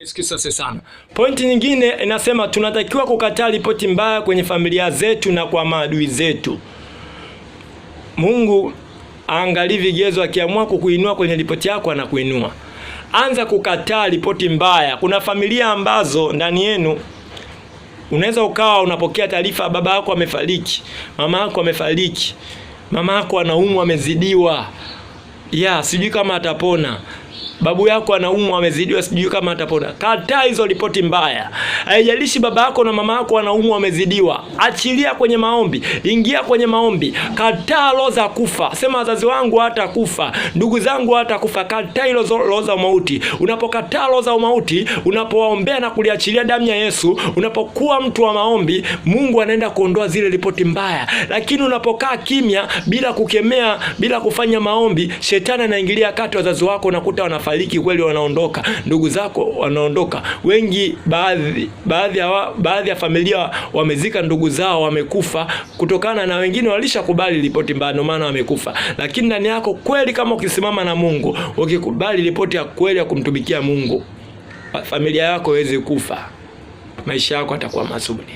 Sikisa sana. Pointi nyingine inasema tunatakiwa kukataa ripoti mbaya kwenye familia zetu na kwa maadui zetu. Mungu aangalie vigezo, akiamua kukuinua kwenye ripoti yako anakuinua. Anza kukataa ripoti mbaya. Kuna familia ambazo ndani yenu unaweza ukawa unapokea taarifa baba yako amefariki, mama yako amefariki, mama yako anaumwa amezidiwa. Sijui kama atapona. Babu yako anaumwa amezidiwa, sijui kama atapona. Kataa hizo ripoti mbaya. Haijalishi baba yako na mama yako anaumwa amezidiwa. Achilia kwenye maombi. Ingia kwenye maombi. Kataa roho za kufa. Sema wazazi wangu hatakufa, ndugu zangu hatakufa. Kataa hizo roho za mauti. Unapokataa roho za mauti, unapowaombea na kuliachilia damu ya Yesu, unapokuwa mtu wa maombi, Mungu anaenda kuondoa zile ripoti mbaya. Lakini unapokaa kimya bila kukemea, bila kufanya maombi, shetani anaingilia kati. Wazazi wako unakuta wanafariki kweli, wanaondoka, ndugu zako wanaondoka. Wengi baadhi ya familia wamezika ndugu zao, wamekufa kutokana na wengine walishakubali ripoti mbaya, ndio maana wamekufa. Lakini ndani yako kweli, kama ukisimama na Mungu, ukikubali ripoti ya kweli ya kumtumikia Mungu, familia yako haiwezi kufa, maisha yako yatakuwa mazuri.